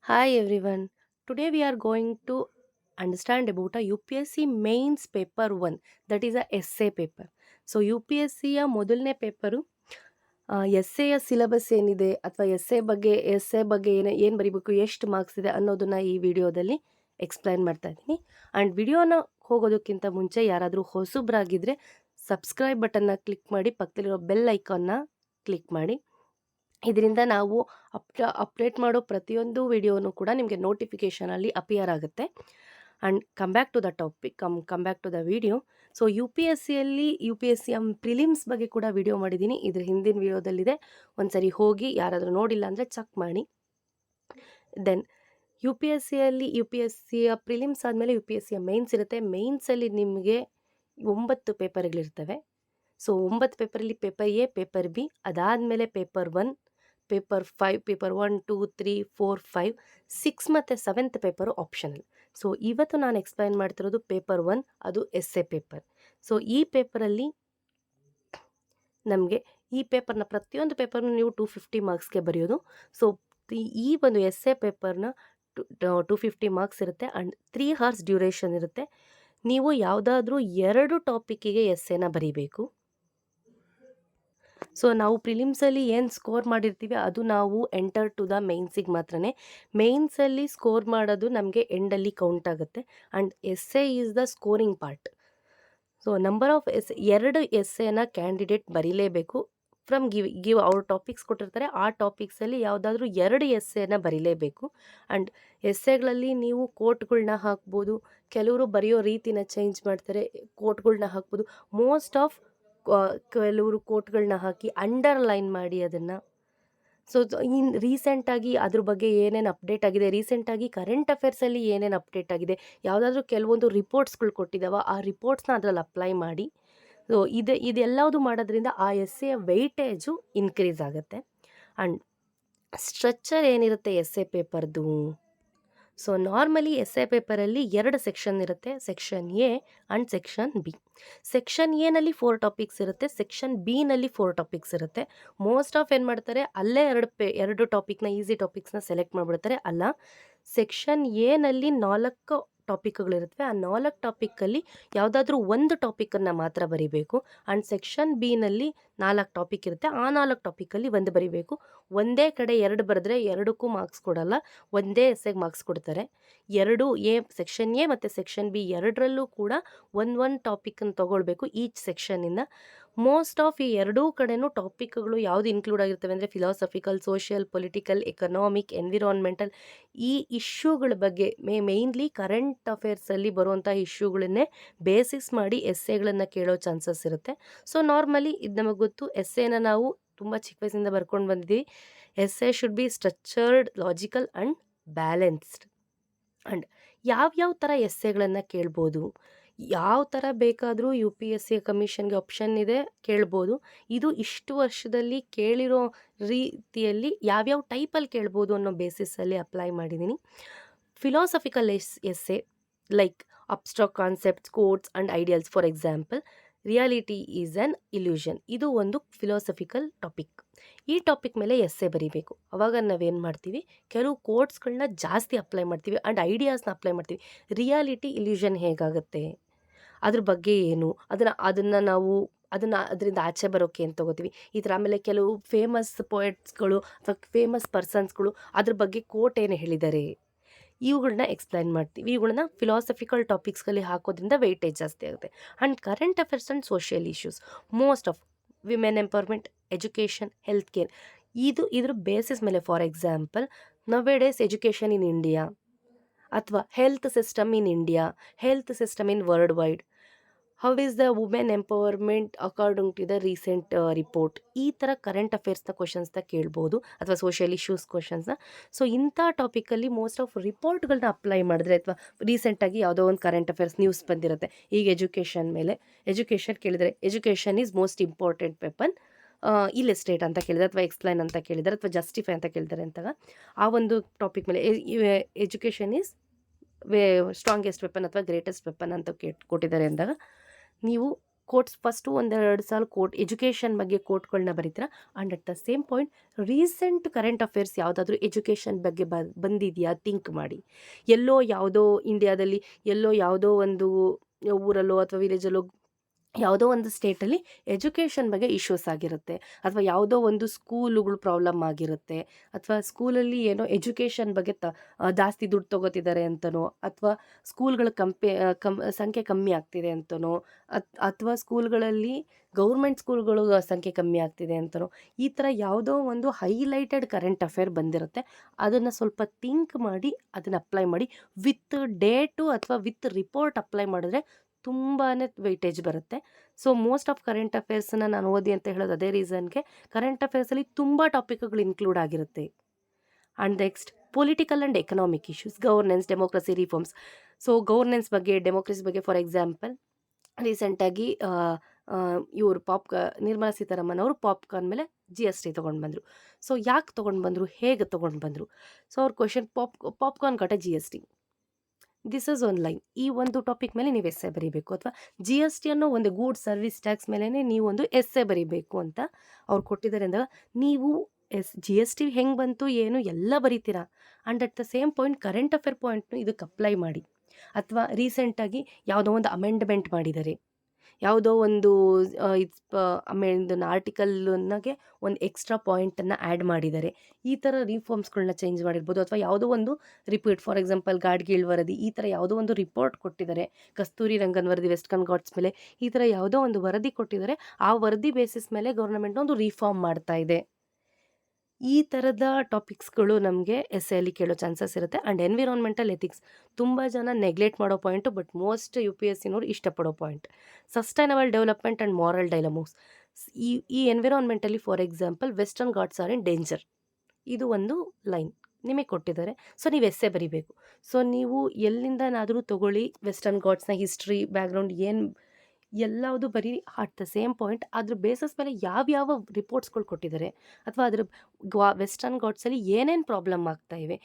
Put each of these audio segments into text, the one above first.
Hi everyone. Today we are going to understand about a UPSC mains paper 1, that is a essay paper. So U P S ಸಿಯ ಮೊದಲನೇ paper ಎಸ್ಸೆಯ syllabus ಏನಿದೆ ಅಥವಾ essay ಬಗ್ಗೆ ಏನು ಬರಿಬೇಕು, ಎಷ್ಟು marks ಇದೆ ಅನ್ನೋದನ್ನ ಈ ವಿಡಿಯೋದಲ್ಲಿ ಎಕ್ಸ್ಪ್ಲೈನ್ ಮಾಡ್ತಾ ಇದ್ದೀನಿ. ಆ್ಯಂಡ್ ವಿಡಿಯೋನ ಹೋಗೋದಕ್ಕಿಂತ ಮುಂಚೆ ಯಾರಾದರೂ ಹೊಸಬ್ರಾಗಿದ್ದರೆ ಸಬ್ಸ್ಕ್ರೈಬ್ ಬಟನ್ನ ಕ್ಲಿಕ್ ಮಾಡಿ, ಪಕ್ಕದಲ್ಲಿರೋ ಬೆಲ್ ಐಕಾನ್ನ ಕ್ಲಿಕ್ ಮಾಡಿ. ಇದರಿಂದ ನಾವು ಅಪ್ಡೇಟ್ ಮಾಡೋ ಪ್ರತಿಯೊಂದು ವಿಡಿಯೋನು ಕೂಡ ನಿಮಗೆ ನೋಟಿಫಿಕೇಷನಲ್ಲಿ ಅಪಿಯರ್ ಆಗುತ್ತೆ. And come back to the topic, come back to the video. So U P S ಸಿಯ ಪ್ರಿಲಿಮ್ಸ್ ಬಗ್ಗೆ ಕೂಡ ವಿಡಿಯೋ ಮಾಡಿದ್ದೀನಿ, ಇದ್ರ ಹಿಂದಿನ ವಿಡಿಯೋದಲ್ಲಿದೆ. ಒಂದ್ಸರಿ ಹೋಗಿ ಯಾರಾದರೂ ನೋಡಿಲ್ಲ ಅಂದರೆ ಚೆಕ್ ಮಾಡಿ. ದೆನ್ ಯು ಪಿ ಎಸ್ ಸಿಯ ಪ್ರಿಲಿಮ್ಸ್ ಆದಮೇಲೆ ಯು ಪಿ ಎಸ್ ಸಿಯ ಮೇನ್ಸ್ ಇರುತ್ತೆ. ಮೇನ್ಸಲ್ಲಿ ನಿಮಗೆ 9 ಪೇಪರ್ಗಳಿರ್ತವೆ. ಸೊ 9 ಪೇಪರಲ್ಲಿ ಪೇಪರ್ ಎ, ಪೇಪರ್ ಬಿ, ಅದಾದಮೇಲೆ ಪೇಪರ್ 1, ಪೇಪರ್ 5, ಪೇಪರ್ 1, 2, 3, 4, 5, 6 ಮತ್ತು 7th ಪೇಪರು ಆಪ್ಷನಲ್. ಸೊ ಇವತ್ತು ನಾನು ಎಕ್ಸ್ಪ್ಲೈನ್ ಮಾಡ್ತಿರೋದು ಪೇಪರ್ 1, ಅದು ಎಸ್ಸೆ ಪೇಪರ್. ಸೊ ಈ ಪೇಪರಲ್ಲಿ ನಮಗೆ ಈ ಪೇಪರ್ನ ಪ್ರತಿಯೊಂದು ಪೇಪರ್ನ ನೀವು 250 ಮಾರ್ಕ್ಸ್ಗೆ ಬರೆಯೋದು. ಸೊ ಈ ಒಂದು ಎಸ್ಸೆ ಪೇಪರ್ನ 250 ಮಾರ್ಕ್ಸ್ ಇರುತ್ತೆ ಆ್ಯಂಡ್ 3 hours ಡ್ಯೂರೇಷನ್ ಇರುತ್ತೆ. ನೀವು ಯಾವುದಾದ್ರೂ 2 ಟಾಪಿಕ್ಕಿಗೆ ಎಸ್ಸೆನ ಬರೀಬೇಕು. ಸೊ ನಾವು ಪ್ರಿಲಿಮ್ಸಲ್ಲಿ ಏನು ಸ್ಕೋರ್ ಮಾಡಿರ್ತೀವಿ ಅದು ನಾವು ಎಂಟರ್ ಟು ದ ಮೇನ್ಸಿಗೆ ಮಾತ್ರನೇ. ಮೇನ್ಸಲ್ಲಿ ಸ್ಕೋರ್ ಮಾಡೋದು ನಮಗೆ ಎಂಡಲ್ಲಿ ಕೌಂಟ್ ಆಗುತ್ತೆ. And essay is the scoring part. So number of ಎರಡು ಎಸ್ಸೆನ ಕ್ಯಾಂಡಿಡೇಟ್ ಬರೀಲೇಬೇಕು. ಫ್ರಮ್ ಗಿವ್ ಅವ್ರ ಟಾಪಿಕ್ಸ್ ಕೊಟ್ಟಿರ್ತಾರೆ, ಆ ಟಾಪಿಕ್ಸಲ್ಲಿ ಯಾವುದಾದ್ರೂ 2 ಎಸ್ಸೆನ ಬರೀಲೇಬೇಕು. ಆ್ಯಂಡ್ ಎಸ್ಸೆಗಳಲ್ಲಿ ನೀವು ಕೋಟ್ಗಳನ್ನ ಹಾಕ್ಬೋದು, ಕೆಲವರು ಬರೆಯೋ ರೀತಿನ ಚೇಂಜ್ ಮಾಡ್ತಾರೆ, ಕೋಟ್ಗಳನ್ನ ಹಾಕ್ಬೋದು. ಮೋಸ್ಟ್ ಆಫ್ ಕೆಲವರು ಕೋಟ್ಗಳನ್ನ ಹಾಕಿ ಅಂಡರ್ಲೈನ್ ಮಾಡಿ ಅದನ್ನು. ಸೊ ರೀಸೆಂಟಾಗಿ ಅದ್ರ ಬಗ್ಗೆ ಏನೇನು ಅಪ್ಡೇಟ್ ಆಗಿದೆ, ರೀಸೆಂಟಾಗಿ ಕರೆಂಟ್ ಅಫೇರ್ಸಲ್ಲಿ ಏನೇನು ಅಪ್ಡೇಟ್ ಆಗಿದೆ, ಯಾವುದಾದ್ರೂ ಕೆಲವೊಂದು ರಿಪೋರ್ಟ್ಸ್ಗಳು ಕೊಟ್ಟಿದ್ದಾವೆ, ಆ ರಿಪೋರ್ಟ್ಸ್ನ ಅದರಲ್ಲಿ ಅಪ್ಲೈ ಮಾಡಿ. ಸೊ ಇದೆಲ್ಲವುದು ಮಾಡೋದ್ರಿಂದ ಆ ಎಸ್ಸೆಯ ವೆಯ್ಟೇಜು ಇನ್ಕ್ರೀಸ್ ಆಗುತ್ತೆ. ಆ್ಯಂಡ್ ಸ್ಟ್ರಕ್ಚರ್ ಏನಿರುತ್ತೆ ಎಸ್ಸೆ ಪೇಪರ್ದು, ಸೊ ನಾರ್ಮಲಿ ಎಸ್ಸೆ ಪೇಪರಲ್ಲಿ 2 ಸೆಕ್ಷನ್ ಇರುತ್ತೆ, section A and section B. Section ಎನಲ್ಲಿ 4 ಟಾಪಿಕ್ಸ್ ಇರುತ್ತೆ, ಸೆಕ್ಷನ್ ಬಿನಲ್ಲಿ 4 ಟಾಪಿಕ್ಸ್ ಇರುತ್ತೆ. ಮೋಸ್ಟ್ ಆಫ್ ಏನು ಮಾಡ್ತಾರೆ, ಅಲ್ಲೇ 2 ಟಾಪಿಕ್ನ ಈಸಿ ಟಾಪಿಕ್ಸ್ನ ಸೆಲೆಕ್ಟ್ ಮಾಡಿಬಿಡ್ತಾರೆ. ಅಲ್ಲ, ಸೆಕ್ಷನ್ ಎನಲ್ಲಿ 4 ಟಾಪಿಕ್ಗಳಿರುತ್ತವೆ, ಆ 4 ಟಾಪಿಕ್ಕಲ್ಲಿ ಯಾವುದಾದ್ರೂ ಒಂದು ಟಾಪಿಕನ್ನು ಮಾತ್ರ ಬರೀಬೇಕು. ಆ್ಯಂಡ್ ಸೆಕ್ಷನ್ ಬಿನಲ್ಲಿ 4 ಟಾಪಿಕ್ ಇರುತ್ತೆ, ಆ 4 ಟಾಪಿಕಲ್ಲಿ ಒಂದು ಬರೀಬೇಕು. ಒಂದೇ ಕಡೆ 2 ಬರೆದ್ರೆ 2ಕ್ಕೂ ಮಾರ್ಕ್ಸ್ ಕೊಡಲ್ಲ, ಒಂದೇ ಎಸ್ಸೆಗೆ ಮಾರ್ಕ್ಸ್ ಕೊಡ್ತಾರೆ. ಸೆಕ್ಷನ್ ಎ ಮತ್ತು ಸೆಕ್ಷನ್ ಬಿ ಎರಡರಲ್ಲೂ ಕೂಡ ಒಂದು ಟಾಪಿಕನ್ನು ತೊಗೊಳ್ಬೇಕು ಈಚ್ ಸೆಕ್ಷನಿಂದ. ಮೋಸ್ಟ್ ಆಫ್ ಈ ಎರಡೂ ಕಡೆನೂ ಟಾಪಿಕ್ಗಳು ಯಾವುದು ಇನ್ಕ್ಲೂಡ್ ಆಗಿರ್ತವೆ ಅಂದರೆ philosophical, social, political, economic, environmental, ಈ ಇಶ್ಯೂಗಳ ಬಗ್ಗೆ ಮೇಯ್ನ್ಲಿ ಕರೆಂಟ್ ಅಫೇರ್ಸಲ್ಲಿ ಬರುವಂಥ ಇಶ್ಯೂಗಳನ್ನೇ ಬೇಸಿಸ್ ಮಾಡಿ ಎಸ್ಸೆಗಳನ್ನು ಕೇಳೋ ಚಾನ್ಸಸ್ ಇರುತ್ತೆ. ಸೊ ನಾರ್ಮಲಿ ಇದು ನಮಗೆ ಗೊತ್ತು, ಎಸ್ಸೆನ ನಾವು ತುಂಬ ಚಿಕ್ಕ ವಯಸ್ಸಿಂದ ಬರ್ಕೊಂಡು ಬಂದಿದ್ದೀವಿ. Essay should be structured, logical and balanced. And ಯಾವ್ಯಾವ ಥರ ಎಸ್ಸೆಗಳನ್ನು ಕೇಳ್ಬೋದು, ಯಾವ ಥರ ಬೇಕಾದರೂ ಯು ಪಿ ಎಸ್ ಸಿ ಕಮಿಷನ್ಗೆ ಆಪ್ಷನ್ ಇದೆ, ಕೇಳ್ಬೋದು. ಇದು ಇಷ್ಟು ವರ್ಷದಲ್ಲಿ ಕೇಳಿರೋ ರೀತಿಯಲ್ಲಿ ಯಾವ್ಯಾವ ಟೈಪಲ್ಲಿ ಕೇಳ್ಬೋದು ಅನ್ನೋ ಬೇಸಿಸಲ್ಲಿ ಅಪ್ಲೈ ಮಾಡಿದ್ದೀನಿ. Philosophical essay like abstract concepts, quotes and ideals. For example, reality is an illusion, ಇದು ಒಂದು ಫಿಲಾಸಫಿಕಲ್ ಟಾಪಿಕ್. ಈ ಟಾಪಿಕ್ ಮೇಲೆ ಎಸ್ಸೆ ಬರೀಬೇಕು. ಅವಾಗ ನಾವೇನು ಮಾಡ್ತೀವಿ, ಕೆಲವು ಕೋಟ್ಸ್ಗಳನ್ನ ಜಾಸ್ತಿ ಅಪ್ಲೈ ಮಾಡ್ತೀವಿ ಆ್ಯಂಡ್ ಐಡಿಯಾಸ್ನ ಅಪ್ಲೈ ಮಾಡ್ತೀವಿ. ರಿಯಾಲಿಟಿ ಇಲ್ಯೂಷನ್ ಹೇಗಾಗುತ್ತೆ, ಅದ್ರ ಬಗ್ಗೆ ಏನು, ಅದರಿಂದ ಆಚೆ ಬರೋಕ್ಕೆ ಏನು ತೊಗೋತೀವಿ, ಈ ಥರ. ಆಮೇಲೆ ಕೆಲವು ಫೇಮಸ್ ಪೋಯೆಟ್ಸ್ಗಳು ಅಥವಾ ಫೇಮಸ್ ಪರ್ಸನ್ಸ್ಗಳು ಅದ್ರ ಬಗ್ಗೆ ಕೋಟ್ ಏನು ಹೇಳಿದ್ದಾರೆ, ಇವುಗಳನ್ನ ಎಕ್ಸ್ಪ್ಲೈನ್ ಮಾಡ್ತೀವಿ. ಇವುಗಳನ್ನ ಫಿಲಾಸಫಿಕಲ್ ಟಾಪಿಕ್ಸ್ಗಳಲ್ಲಿ ಹಾಕೋದ್ರಿಂದ ವೆಯ್ಟೇಜ್ ಜಾಸ್ತಿ ಆಗುತ್ತೆ. And current affairs and social issues, most of women empowerment, education, health care, ಇದ್ರ ಬೇಸಿಸ್ ಮೇಲೆ. For example, nowadays education in India ಅಥವಾ health system in India, health system in world wide, how is the women empowerment according to the recent report. ಈ ಥರ current ಅಫೇರ್ಸ್ನ ಕ್ವಶನ್ಸ್ನ ಕೇಳ್ಬೋದು, ಅಥವಾ social issues ಕ್ವಶನ್ಸ್ನ. So ಇಂಥ ಟಾಪಿಕಲ್ಲಿ most of ರಿಪೋರ್ಟ್ಗಳನ್ನ apply ಮಾಡಿದ್ರೆ, ಅಥವಾ ರೀಸೆಂಟಾಗಿ ಯಾವುದೋ ಒಂದು ಕರೆಂಟ್ ಅಫೇರ್ಸ್ ನ್ಯೂಸ್ ಬಂದಿರುತ್ತೆ, ಈಗ ಎಜುಕೇಷನ್ ಮೇಲೆ ಎಜುಕೇಷನ್ ಕೇಳಿದರೆ, education is most important weapon, ಇಲ್ಲಿಸ್ಟ್ರೇಟ್ ಅಂತ ಕೇಳಿದರೆ, ಅಥವಾ ಎಕ್ಸ್ಪ್ಲೈನ್ ಅಂತ ಕೇಳಿದರೆ, ಅಥವಾ ಜಸ್ಟಿಫೈ ಅಂತ ಕೇಳಿದ್ದಾರೆ ಅಂತಾಗ, ಆ ಒಂದು ಟಾಪಿಕ್ ಮೇಲೆ ಎಜುಕೇಷನ್ ಈಸ್ ಸ್ಟ್ರಾಂಗೆಸ್ಟ್ ವೆಪನ್ ಅಥವಾ ಗ್ರೇಟೆಸ್ಟ್ ವೆಪನ್ ಅಂತ ಕೊಟ್ಟಿದ್ದಾರೆ ಅಂದಾಗ, ನೀವು ಕೋಟ್ಸ್ ಫಸ್ಟು ಒಂದೆರಡು ಸಾಲ ಎಜುಕೇಷನ್ ಬಗ್ಗೆ ಕೋಟ್ಗಳನ್ನ ಬರೀತೀರಾ. And at the same point recent current affairs ಯಾವುದಾದ್ರೂ ಎಜುಕೇಷನ್ ಬಗ್ಗೆ ಬಂದಿದೆಯಾ ಥಿಂಕ್ ಮಾಡಿ. ಎಲ್ಲೋ ಯಾವುದೋ ಇಂಡಿಯಾದಲ್ಲಿ ಎಲ್ಲೋ ಯಾವುದೋ ಒಂದು ಊರಲ್ಲೋ ಅಥವಾ ವಿಲೇಜಲ್ಲೋ ಯಾವುದೋ ಒಂದು ಸ್ಟೇಟಲ್ಲಿ ಎಜುಕೇಷನ್ ಬಗ್ಗೆ ಇಶ್ಯೂಸ್ ಆಗಿರುತ್ತೆ, ಅಥವಾ ಯಾವುದೋ ಒಂದು ಸ್ಕೂಲುಗಳು ಪ್ರಾಬ್ಲಮ್ ಆಗಿರುತ್ತೆ, ಅಥವಾ ಸ್ಕೂಲಲ್ಲಿ ಏನೋ ಎಜುಕೇಷನ್ ಬಗ್ಗೆ ಜಾಸ್ತಿ ದುಡ್ಡು ತೊಗೋತಿದ್ದಾರೆ ಅಂತನೋ, ಅಥವಾ ಸ್ಕೂಲ್ಗಳ ಸಂಖ್ಯೆ ಕಮ್ಮಿ ಆಗ್ತಿದೆ ಅಂತನೋ, ಅಥವಾ ಸ್ಕೂಲ್ಗಳಲ್ಲಿ ಗೌರ್ಮೆಂಟ್ ಸ್ಕೂಲ್ಗಳು ಸಂಖ್ಯೆ ಕಮ್ಮಿ ಆಗ್ತಿದೆ ಅಂತನೋ, ಈ ಥರ ಯಾವುದೋ ಒಂದು ಹೈಲೈಟೆಡ್ ಕರೆಂಟ್ ಅಫೇರ್ ಬಂದಿರುತ್ತೆ. ಅದನ್ನು ಸ್ವಲ್ಪ ಥಿಂಕ್ ಮಾಡಿ ಅದನ್ನು ಅಪ್ಲೈ ಮಾಡಿ. ವಿತ್ ಡೇಟು ಅಥವಾ ವಿತ್ ರಿಪೋರ್ಟ್ ಅಪ್ಲೈ ಮಾಡಿದ್ರೆ ತುಂಬಾ ವೆಯ್ಟೇಜ್ ಬರುತ್ತೆ. ಸೊ ಮೋಸ್ಟ್ ಆಫ್ ಕರೆಂಟ್ ಅಫೇರ್ಸನ್ನ ನಾನು ಓದಿ ಅಂತ ಹೇಳೋದು ಅದೇ ರೀಸನ್ಗೆ. ಕರೆಂಟ್ ಅಫೇರ್ಸಲ್ಲಿ ತುಂಬ ಟಾಪಿಕ್ಗಳು ಇನ್ಕ್ಲೂಡ್ ಆಗಿರುತ್ತೆ. And next political and economic issues, governance, democracy, reforms. So governance ಬಗ್ಗೆ, ಡೆಮೋಕ್ರಸಿ ಬಗ್ಗೆ ಫಾರ್ ಎಕ್ಸಾಂಪಲ್ ರೀಸೆಂಟಾಗಿ ಇವರು ನಿರ್ಮಲಾ ಸೀತಾರಾಮನ್ ಅವರು ಪಾಪ್ಕಾರ್ನ್ ಮೇಲೆ GST ತೊಗೊಂಡು ಬಂದರು. ಸೊ ಯಾಕೆ ತೊಗೊಂಡು ಬಂದರು, ಹೇಗೆ ತೊಗೊಂಡು ಬಂದರು? ಸೊ ಅವ್ರ ಕ್ವೆಶನ್, ಪಾಪ್ಕಾರ್ನ್ ಕಟ್ಟ GST, this is one line. ಈ ಒಂದು ಟಾಪಿಕ್ ಮೇಲೆ ನೀವು ಎಸ್ಸೆ ಬರೀಬೇಕು, ಅಥವಾ GST ಅನ್ನೋ ಒಂದು ಗೂಡ್ ಸರ್ವಿಸ್ ಟ್ಯಾಕ್ಸ್ ಮೇಲೆ ನೀವು ಒಂದು ಎಸ್ಸೆ ಬರೀಬೇಕು ಅಂತ ಅವ್ರು ಕೊಟ್ಟಿದ್ದಾರೆ ಅಂದಾಗ ನೀವು GST ಹೆಂಗೆ ಬಂತು ಏನು ಎಲ್ಲ ಬರೀತೀರಾ. And at the same point current affair ಪಾಯಿಂಟ್ನು ಇದಕ್ಕೆ ಅಪ್ಲೈ ಮಾಡಿ. ಅಥವಾ ರೀಸೆಂಟಾಗಿ ಯಾವುದೋ ಒಂದು ಅಮೆಂಡ್ಮೆಂಟ್ ಮಾಡಿದ್ದಾರೆ, ಯಾವುದೋ ಒಂದು ಆರ್ಟಿಕಲ್ನಾಗೆ ಒಂದು ಎಕ್ಸ್ಟ್ರಾ ಪಾಯಿಂಟನ್ನು ಆ್ಯಡ್ ಮಾಡಿದ್ದಾರೆ, ಈ ಥರ ರಿಫಾರ್ಮ್ಸ್ಗಳನ್ನ ಚೇಂಜ್ ಮಾಡಿರ್ಬೋದು. ಅಥವಾ ಯಾವುದೋ ಒಂದು ರಿಪೋರ್ಟ್, ಫಾರ್ ಎಕ್ಸಾಂಪಲ್ ಗಾಡ್ಗೀಳ್ ವರದಿ, ಈ ಥರ ಯಾವುದೋ ಒಂದು ರಿಪೋರ್ಟ್ ಕೊಟ್ಟಿದ್ದಾರೆ, ಕಸ್ತೂರಿ ರಂಗನ್ ವರದಿ ವೆಸ್ಟರ್ನ್ ಘಾಟ್ಸ್ ಮೇಲೆ, ಈ ಥರ ಯಾವುದೋ ಒಂದು ವರದಿ ಕೊಟ್ಟಿದ್ದಾರೆ. ಆ ವರದಿ ಬೇಸಿಸ್ ಮೇಲೆ ಗೌರ್ಮೆಂಟ್ ಒಂದು ರಿಫಾರ್ಮ್ ಮಾಡ್ತಾ ಇದೆ. ಈ ಥರದ ಟಾಪಿಕ್ಸ್ಗಳು ನಮಗೆ ಎಸ್ಸೆಯಲ್ಲಿ ಕೇಳೋ ಚಾನ್ಸಸ್ ಇರುತ್ತೆ. ಆ್ಯಂಡ್ ಎನ್ವಿರಾನ್ಮೆಂಟಲ್ ಎಥಿಕ್ಸ್ ತುಂಬ ಜನ ನೆಗ್ಲೆಕ್ಟ್ ಮಾಡೋ ಪಾಯಿಂಟು, ಬಟ್ ಮೋಸ್ಟ್ UPSCನವ್ರು ಇಷ್ಟಪಡೋ point. Sustainable development and moral dilemmas. ಈ ಎನ್ವಿರಾನ್ಮೆಂಟಲ್ಲಿ for example Western Ghats are in danger, ಇದು ಒಂದು ಲೈನ್ ನಿಮಗೆ ಕೊಟ್ಟಿದ್ದಾರೆ. ಸೊ ನೀವು ಎಸ್ಸೆ ಬರೀಬೇಕು. ಸೊ ನೀವು ಎಲ್ಲಿಂದನಾದರೂ ತೊಗೊಳ್ಳಿ, ವೆಸ್ಟರ್ನ್ ಘಾಟ್ಸ್ನ ಹಿಸ್ಟ್ರಿ ಬ್ಯಾಕ್ಗ್ರೌಂಡ್ ಏನು ಎಲ್ಲವುದು ಬರೀ. ಅಟ್ ದ ಸೇಮ್ ಪಾಯಿಂಟ್ ಅದ್ರ ಬೇಸಸ್ ಮೇಲೆ ಯಾವ್ಯಾವ ರಿಪೋರ್ಟ್ಸ್ಗಳು ಕೊಟ್ಟಿದ್ದಾರೆ, ಅಥವಾ ಅದ್ರ ವೆಸ್ಟರ್ನ್ ಘಾಟ್ಸಲ್ಲಿ ಏನೇನು ಪ್ರಾಬ್ಲಮ್ ಆಗ್ತಾ ಇವೆ,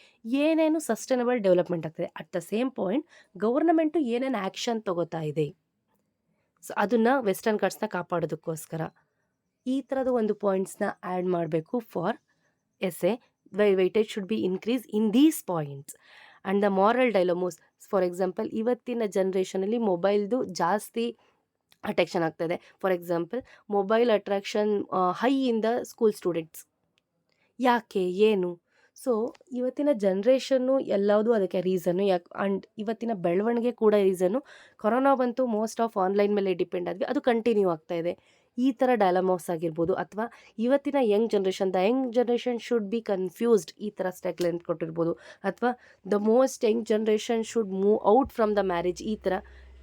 ಏನೇನು ಸಸ್ಟೈನಬಲ್ ಡೆವಲಪ್ಮೆಂಟ್ ಆಗ್ತಾಯಿದೆ, at the same point government ಏನೇನು ಆ್ಯಕ್ಷನ್ ತೊಗೋತಾ ಇದೆ, ಸೊ ಅದನ್ನು ವೆಸ್ಟರ್ನ್ ಘಾಟ್ಸ್ನ ಕಾಪಾಡೋದಕ್ಕೋಸ್ಕರ ಈ ಥರದ ಒಂದು ಪಾಯಿಂಟ್ಸ್ನ ಆ್ಯಡ್ ಮಾಡಬೇಕು for essay. Weightage should be increase in these points. And the moral dilemmas, for example ಇವತ್ತಿನ ಜನ್ರೇಷನಲ್ಲಿ ಮೊಬೈಲ್ದು ಜಾಸ್ತಿ ಅಟ್ರಾಕ್ಷನ್ ಆಗ್ತಾಯಿದೆ. For example mobile attraction high in the school students, ಯಾಕೆ ಏನು? ಸೊ ಇವತ್ತಿನ ಜನ್ರೇಷನ್ನು ಎಲ್ಲವುದು ಅದಕ್ಕೆ ರೀಸನ್ನು. ಆ್ಯಂಡ್ ಇವತ್ತಿನ ಬೆಳವಣಿಗೆ ಕೂಡ ರೀಸನ್ನು. ಕೊರೋನಾ ಬಂತು, ಮೋಸ್ಟ್ ಆಫ್ ಆನ್ಲೈನ್ ಮೇಲೆ ಡಿಪೆಂಡ್ ಆದ್ವಿ, ಅದು ಕಂಟಿನ್ಯೂ ಆಗ್ತಾಯಿದೆ. ಈ ಥರ ಡೈಲಮಾಸ್ ಆಗಿರ್ಬೋದು. ಅಥವಾ ಇವತ್ತಿನ Young generation should be confused, ಈ ಥರ ಸ್ಟೆಗ್ಲೆಂಟ್ ಕೊಟ್ಟಿರ್ಬೋದು. ಅಥವಾ the most Young generation should move out from the marriage, ಈ ಥರ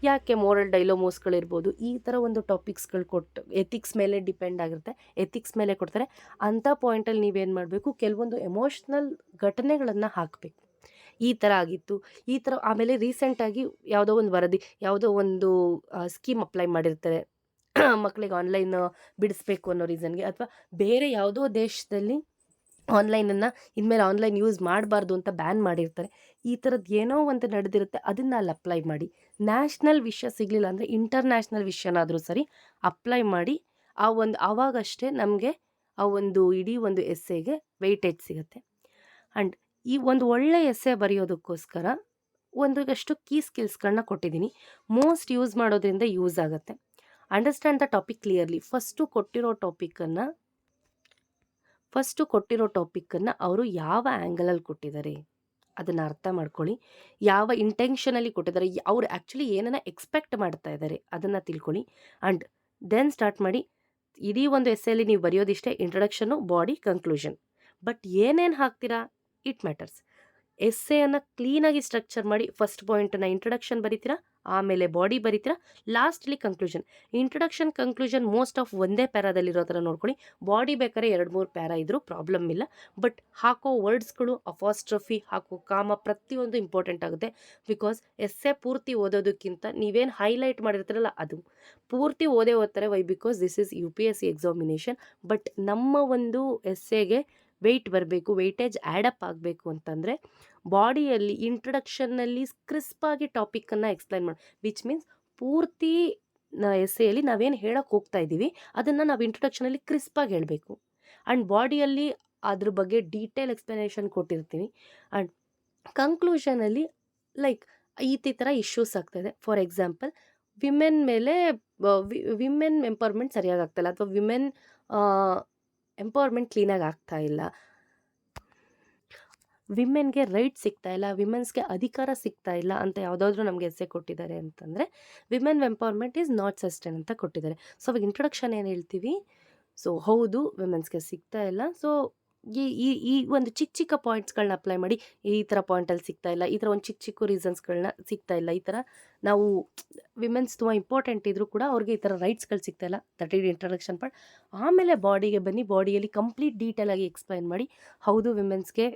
ಯಾಕೆ ಮೋರಲ್ ಡೈಲಮೋಸ್ಗಳಿರ್ಬೋದು. ಈ ಥರ ಒಂದು ಟಾಪಿಕ್ಸ್ಗಳು ಕೊಟ್ಟು ಎಥಿಕ್ಸ್ ಮೇಲೆ ಡಿಪೆಂಡ್ ಆಗಿರುತ್ತೆ, ಎಥಿಕ್ಸ್ ಮೇಲೆ ಕೊಡ್ತಾರೆ. ಅಂಥ ಪಾಯಿಂಟಲ್ಲಿ ನೀವೇನು ಮಾಡಬೇಕು, ಕೆಲವೊಂದು ಎಮೋಷ್ನಲ್ ಘಟನೆಗಳನ್ನು ಹಾಕಬೇಕು. ಈ ಥರ ಆಗಿತ್ತು, ಈ ಥರ. ಆಮೇಲೆ ರೀಸೆಂಟಾಗಿ ಯಾವುದೋ ಒಂದು ವರದಿ, ಯಾವುದೋ ಒಂದು ಸ್ಕೀಮ್ ಅಪ್ಲೈ ಮಾಡಿರ್ತಾರೆ ಮಕ್ಕಳಿಗೆ ಆನ್ಲೈನ್ ಬಿಡಿಸ್ಬೇಕು ಅನ್ನೋ ರೀಸನ್ಗೆ, ಅಥವಾ ಬೇರೆ ಯಾವುದೋ ದೇಶದಲ್ಲಿ ಆನ್ಲೈನನ್ನು ಇನ್ಮೇಲೆ ಆನ್ಲೈನ್ ಯೂಸ್ ಮಾಡಬಾರ್ದು ಅಂತ ಬ್ಯಾನ್ ಮಾಡಿರ್ತಾರೆ. ಈ ಥರದ್ದು ಏನೋ ಒಂದು ನಡೆದಿರುತ್ತೆ, ಅದನ್ನು ಅಲ್ಲಿ ಅಪ್ಲೈ ಮಾಡಿ. ನ್ಯಾಷನಲ್ ವಿಷಯ ಸಿಗಲಿಲ್ಲ ಅಂದರೆ ಇಂಟರ್ನ್ಯಾಷನಲ್ ವಿಷಯನಾದರೂ ಸರಿ ಅಪ್ಲೈ ಮಾಡಿ. ಆವಾಗಷ್ಟೇ ನಮಗೆ ಆ ಒಂದು ಇಡೀ ಒಂದು ಎಸ್ಸೆಗೆ ವೆಯ್ಟೇಜ್ ಸಿಗುತ್ತೆ. ಆ್ಯಂಡ್ ಈ ಒಂದು ಒಳ್ಳೆ ಎಸ್ಸೆ ಬರೆಯೋದಕ್ಕೋಸ್ಕರ ಒಂದಷ್ಟು ಕೀ ಸ್ಕಿಲ್ಸ್ಗಳನ್ನ ಕೊಟ್ಟಿದ್ದೀನಿ. ಮೋಸ್ಟ್ ಯೂಸ್ ಮಾಡೋದ್ರಿಂದ ಯೂಸ್ ಆಗುತ್ತೆ. Understand the topic clearly. First ಕೊಟ್ಟಿರೋ ಟಾಪಿಕ್ಕನ್ನು ಅವರು ಯಾವ ಆ್ಯಂಗಲಲ್ಲಿ ಕೊಟ್ಟಿದ್ದಾರೆ ಅದನ್ನು ಅರ್ಥ ಮಾಡ್ಕೊಳ್ಳಿ. ಯಾವ ಇಂಟೆನ್ಷನಲ್ಲಿ ಕೊಟ್ಟಿದ್ದಾರೆ, ಅವ್ರು ಆ್ಯಕ್ಚುಲಿ ಏನನ್ನ ಎಕ್ಸ್ಪೆಕ್ಟ್ ಮಾಡ್ತಾ ಇದ್ದಾರೆ ಅದನ್ನು ತಿಳ್ಕೊಳ್ಳಿ. ಆ್ಯಂಡ್ ದೆನ್ ಸ್ಟಾರ್ಟ್ ಮಾಡಿ. ಇಡೀ ಒಂದು ಎಸ್ಸೆಯಲ್ಲಿ ನೀವು ಬರೆಯೋದಿಷ್ಟೇ, ಇಂಟ್ರಡಕ್ಷನು, ಬಾಡಿ, ಕನ್ಕ್ಲೂಷನ್. ಬಟ್ ಏನೇನು ಹಾಕ್ತೀರಾ ಇಟ್ ಮ್ಯಾಟರ್ಸ್. ಎಸ್ಸೆಯನ್ನು ಕ್ಲೀನಾಗಿ ಸ್ಟ್ರಕ್ಚರ್ ಮಾಡಿ. ಫಸ್ಟ್ ಪಾಯಿಂಟನ್ನು ಇಂಟ್ರಡಕ್ಷನ್ ಬರೀತೀರಾ, ಆಮೇಲೆ ಬಾಡಿ ಬರೀತೀರಾ, lastly conclusion. Introduction conclusion most of ಒಂದೇ ಪ್ಯಾರಾದಲ್ಲಿರೋ ಥರ ನೋಡ್ಕೊಳ್ಳಿ. ಬಾಡಿ ಬೇಕಾದ್ರೆ 2-3 ಪ್ಯಾರಾ ಇದ್ದರೂ ಪ್ರಾಬ್ಲಮ್ ಇಲ್ಲ. ಬಟ್ ಹಾಕೋ ವರ್ಡ್ಸ್ಗಳು, ಅಪಾಸ್ಟ್ರಫಿ, ಹಾಕೋ ಕಾಮ, ಪ್ರತಿಯೊಂದು ಇಂಪಾರ್ಟೆಂಟ್ ಆಗುತ್ತೆ. ಬಿಕಾಸ್ ಎಸ್ಸೆ ಪೂರ್ತಿ ಓದೋದಕ್ಕಿಂತ ನೀವೇನು ಹೈಲೈಟ್ ಮಾಡಿರ್ತೀರಲ್ಲ ಅದು ಪೂರ್ತಿ ಓದ್ತಾರೆ. Why? Because this is UPSC examination. But ನಮ್ಮ ಒಂದು ಎಸ್ಸೆಗೆ ವೆಯ್ಟ್ ಬರಬೇಕು, ವೆಯ್ಟೇಜ್ ಆ್ಯಡಪ್ ಆಗಬೇಕು ಅಂತಂದರೆ ಬಾಡಿಯಲ್ಲಿ ಇಂಟ್ರಡಕ್ಷನ್ನಲ್ಲಿ ಕ್ರಿಸ್ಪಾಗಿ ಟಾಪಿಕ್ಕನ್ನು ಎಕ್ಸ್ಪ್ಲೈನ್ ಮಾಡಿ. ವಿಚ್ ಮೀನ್ಸ್ ಪೂರ್ತಿ ಎಸ್ಸೆಯಲ್ಲಿ ನಾವೇನು ಹೇಳಕ್ಕೆ ಹೋಗ್ತಾ ಇದ್ದೀವಿ ಅದನ್ನು ನಾವು ಇಂಟ್ರೊಡಕ್ಷನಲ್ಲಿ ಕ್ರಿಸ್ಪಾಗಿ ಹೇಳಬೇಕು. ಆ್ಯಂಡ್ ಬಾಡಿಯಲ್ಲಿ ಅದ್ರ ಬಗ್ಗೆ ಡೀಟೇಲ್ ಎಕ್ಸ್ಪ್ಲನೇಷನ್ ಕೊಟ್ಟಿರ್ತೀವಿ. ಆ್ಯಂಡ್ ಕನ್ಕ್ಲೂಷನಲ್ಲಿ ಲೈಕ್ ಈ ಥರ ಇಶ್ಯೂಸ್ ಆಗ್ತಾಯಿದೆ. ಫಾರ್ ಎಕ್ಸಾಂಪಲ್ ವಿಮೆನ್ ಮೇಲೆ ವಿಮೆನ್ ಎಂಪವರ್ಮೆಂಟ್ ಸರಿಯಾಗಿ ಆಗ್ತಾಯಿಲ್ಲ, ಅಥವಾ ವಿಮೆನ್ ಎಂಪವರ್ಮೆಂಟ್ ಕ್ಲೀನಾಗಿ ಆಗ್ತಾ ಇಲ್ಲ, ವಿಮೆನ್ಗೆ ರೈಟ್ ಸಿಗ್ತಾ ಇಲ್ಲ, ವಿಮೆನ್ಸ್ಗೆ ಅಧಿಕಾರ ಸಿಗ್ತಾ ಇಲ್ಲ ಅಂತ ಯಾವುದಾದ್ರೂ ನಮಗೆ ಎಸ್ಸೆ ಕೊಟ್ಟಿದ್ದಾರೆ ಅಂತಂದರೆ women empowerment is not sustain ಅಂತ ಕೊಟ್ಟಿದ್ದಾರೆ. ಸೊ ಅವಾಗ ಇಂಟ್ರೊಡಕ್ಷನ್ ಏನು ಹೇಳ್ತೀವಿ, ಸೊ ಹೌದು ವಿಮೆನ್ಸ್ಗೆ ಸಿಗ್ತಾ ಇಲ್ಲ, ಸೊ ಈ ಈ ಈ ಒಂದು ಚಿಕ್ಕ ಚಿಕ್ಕ ಪಾಯಿಂಟ್ಸ್ಗಳನ್ನ ಅಪ್ಲೈ ಮಾಡಿ, ಈ ಥರ ಪಾಯಿಂಟಲ್ಲಿ ಸಿಗ್ತಾ ಇಲ್ಲ, ಈ ಥರ ಒಂದು ಚಿಕ್ಕ ಚಿಕ್ಕ ರೀಸನ್ಸ್ಗಳನ್ನ ಸಿಗ್ತಾ ಇಲ್ಲ, ಈ ಥರ ನಾವು ವಿಮೆನ್ಸ್ ತುಂಬ ಇಂಪಾರ್ಟೆಂಟ್ ಇದ್ದರೂ ಕೂಡ ಅವ್ರಿಗೆ ಈ ಥರ ರೈಟ್ಸ್ಗಳು ಸಿಗ್ತಾ ಇಲ್ಲ, ದಟ್ ಈಸ್ ಇಂಟ್ರೊಡಕ್ಷನ್ ಪಾರ್ಟ್. ಆಮೇಲೆ ಬಾಡಿಗೆ ಬನ್ನಿ, ಬಾಡಿಯಲ್ಲಿ ಕಂಪ್ಲೀಟ್ ಡೀಟೇಲಾಗಿ ಎಕ್ಸ್ಪ್ಲೈನ್ ಮಾಡಿ, ಹೌದು ವಿಮೆನ್ಸ್ಗೆ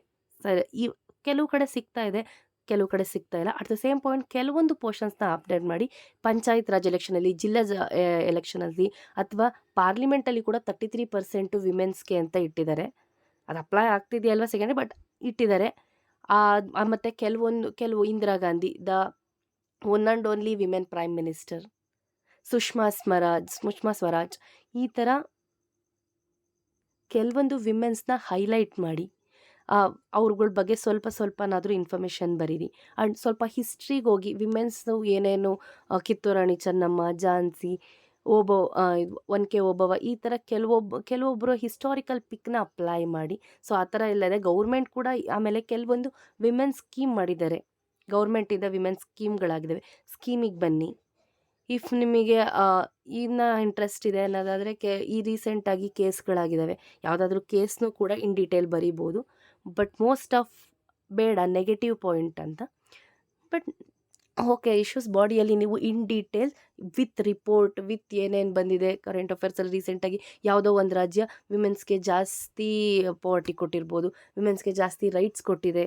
ಸರಿ ಈ ಕೆಲವು ಕಡೆ ಸಿಗ್ತಾ ಇದೆ, ಕೆಲವು ಕಡೆ ಸಿಗ್ತಾ ಇಲ್ಲ. ಅಟ್ ದ ಸೇಮ್ ಪಾಯಿಂಟ್ ಕೆಲವೊಂದು ಪೋರ್ಷನ್ಸ್ನ ಅಪ್ಡೇಟ್ ಮಾಡಿ, ಪಂಚಾಯತ್ ರಾಜ್ ಎಲೆಕ್ಷನಲ್ಲಿ, ಜಿಲ್ಲಾ ಎಲೆಕ್ಷನಲ್ಲಿ ಅಥವಾ ಪಾರ್ಲಿಮೆಂಟಲ್ಲಿ ಕೂಡ 33% ವಿಮೆನ್ಸ್ಗೆ ಅಂತ ಇಟ್ಟಿದ್ದಾರೆ. ಅದು ಅಪ್ಲೈ ಆಗ್ತಿದೆಯಲ್ವ ಸೆಕೆಂಡ್ರಿ, ಬಟ್ ಇಟ್ಟಿದ್ದಾರೆ. ಮತ್ತು ಕೆಲವು Indira Gandhi, the one and only women prime minister, Sushma Swaraj, ಈ ಥರ ಕೆಲವೊಂದು ವಿಮೆನ್ಸ್ನ ಹೈಲೈಟ್ ಮಾಡಿ ಅವ್ರಗಳ ಬಗ್ಗೆ ಸ್ವಲ್ಪನಾದರೂ ಇನ್ಫಾರ್ಮೇಷನ್ ಬರೀರಿ. ಆ್ಯಂಡ್ ಸ್ವಲ್ಪ ಹಿಸ್ಟ್ರಿಗೆ ಹೋಗಿ ವಿಮೆನ್ಸ್ದು ಏನೇನು ಕಿತ್ತೂರು ರಾಣಿ ಚೆನ್ನಮ್ಮ, ಝಾನ್ಸಿ, ಒನಕೆ ಓಬವ್ವ, ಈ ಥರ ಕೆಲವೊಬ್ಬರು ಹಿಸ್ಟಾರಿಕಲ್ ಪಿಕ್ನ ಅಪ್ಲೈ ಮಾಡಿ. ಸೊ ಆ ಥರ ಇಲ್ಲದೆ ಗೌರ್ಮೆಂಟ್ ಕೂಡ ಆಮೇಲೆ ಕೆಲವೊಂದು ವಿಮೆನ್ ಸ್ಕೀಮ್ ಮಾಡಿದ್ದಾರೆ, ಗೌರ್ಮೆಂಟಿಂದ ವಿಮೆನ್ ಸ್ಕೀಮ್ಗಳಾಗಿದ್ದಾವೆ, ಸ್ಕೀಮಿಗೆ ಬನ್ನಿ. ಇಫ್ ನಿಮಗೆ ಇನ್ನು ಇಂಟ್ರೆಸ್ಟ್ ಇದೆ ಅನ್ನೋದಾದರೆ ಈ ರೀಸೆಂಟಾಗಿ ಕೇಸ್ಗಳಾಗಿದ್ದಾವೆ, ಯಾವುದಾದ್ರೂ ಕೇಸ್ನೂ ಕೂಡ ಇನ್ ಡೀಟೇಲ್ ಬರೀಬೋದು. ಬಟ್ ಮೋಸ್ಟ್ ಆಫ್ ಬೇಡ ನೆಗೆಟಿವ್ ಪಾಯಿಂಟ್ ಅಂತ. ಬಟ್ ಓಕೆ, ಇಶ್ಯೂಸ್ ಬಾಡಿಯಲ್ಲಿ ನೀವು in detail with report, with ಏನೇನು ಬಂದಿದೆ ಕರೆಂಟ್ ಅಫೇರ್ಸಲ್ಲಿ ರೀಸೆಂಟಾಗಿ ಯಾವುದೋ ಒಂದು ರಾಜ್ಯ ವಿಮೆನ್ಸ್ಗೆ ಜಾಸ್ತಿ ಪಾವರ್ಟಿ ಕೊಟ್ಟಿರ್ಬೋದು, ವಿಮೆನ್ಸ್ಗೆ ಜಾಸ್ತಿ ರೈಟ್ಸ್ ಕೊಟ್ಟಿದೆ,